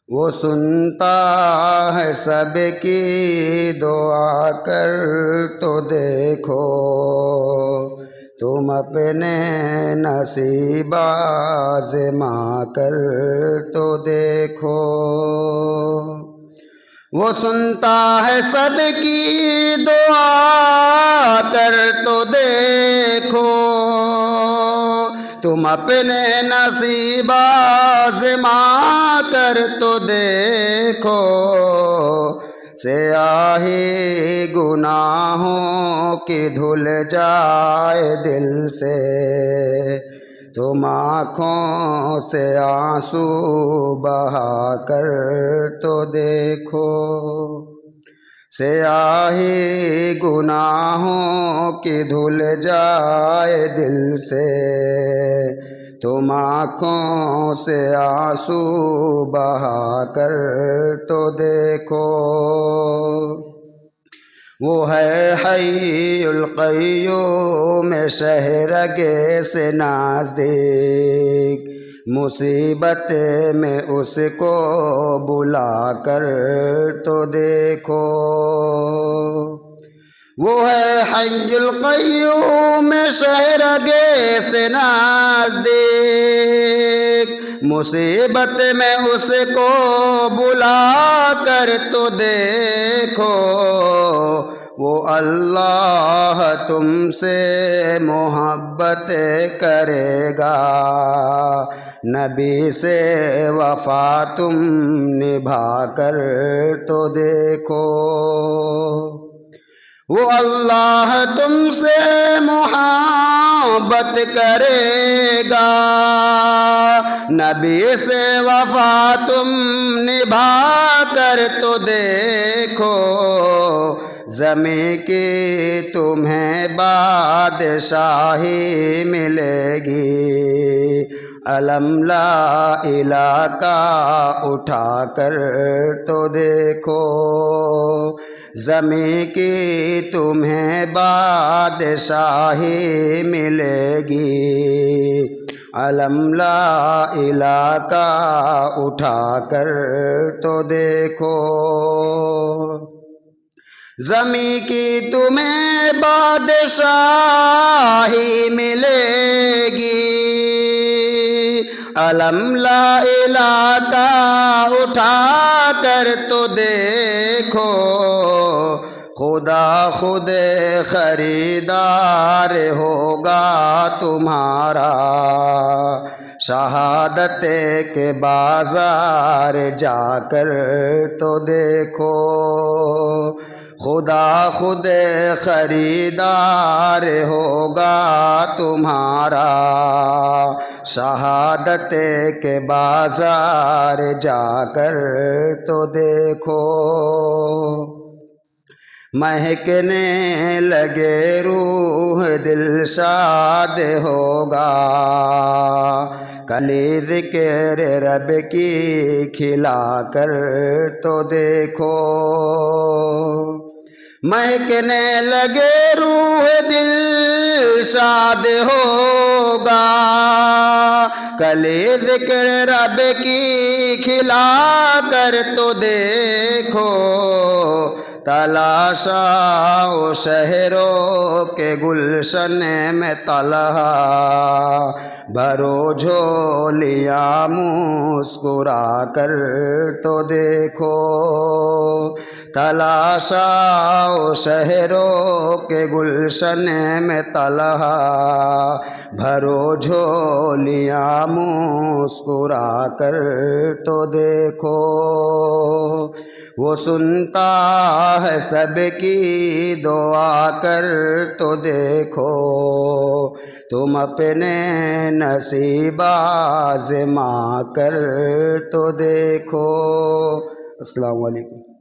وہ سنتا ہے سب کی دعا کر تو دیکھو، تم اپنے نصیب آزما کر تو دیکھو۔ وہ سنتا ہے سب کی دعا کر تو دیکھو، تم اپنے نصیب آزما کر تو دیکھو۔ سیاہی گناہوں کی دھل جائے دل سے، تم آنکھوں سے آنسو بہا کر تو دیکھو۔ سیاہی گناہوں کی دھل جائے دل سے، تم آنکھوں سے آنسو بہا کر تو دیکھو۔ وہ ہے حی القیوم شہرگے سے نزدیک، مصیبت میں اس کو بلا کر تو دیکھو۔ وہ ہے حی القیوم شہرگے سے نزدیک، مصیبت میں اس کو بلا کر تو دیکھو۔ وہ اللہ تم سے محبت کرے گا، نبی سے وفا تم نبھا کر تو دیکھو۔ وہ اللہ تم سے محبت کرے گا، نبی سے وفا تم نبھا کر تو دیکھو۔ زمین کی تمہیں بادشاہی ملے گی، علم لا الہ کا اٹھا کر تو دیکھو۔ زمین کی تمہیں بادشاہی ملے گی، علم لا الہ کا اٹھا کر تو دیکھو۔ زمین کی تمہیں بادشاہی ملے گی، علم لا الہ کا اٹھا کر تو دیکھو۔ خدا خود خریدار ہوگا تمہارا، شہادت کے بازار جا کر تو دیکھو۔ خدا خود خریدار ہوگا تمہارا، شہادت کے بازار جا کر تو دیکھو۔ مہکنے لگے روح دل شاد ہوگا، کلی ذکر رب کی کھلا کر تو دیکھو۔ مہکنے لگے روح دل شاد ہوگا، کلی ذکر رب کی کھلا کر تو دیکھو۔ تلاشا شہروں کے گلشن میں طلحہ، بھرو جھولیاں مسکرا کر تو دیکھو۔ تلاشا شہروں کے گلشن میں طلحہ، بھرو جھولیاں مسکرا کر تو دیکھو۔ وہ سنتا ہے سب کی دعا کر تو دیکھو، تم اپنے نصیب آزما کر تو دیکھو۔ السلام علیکم۔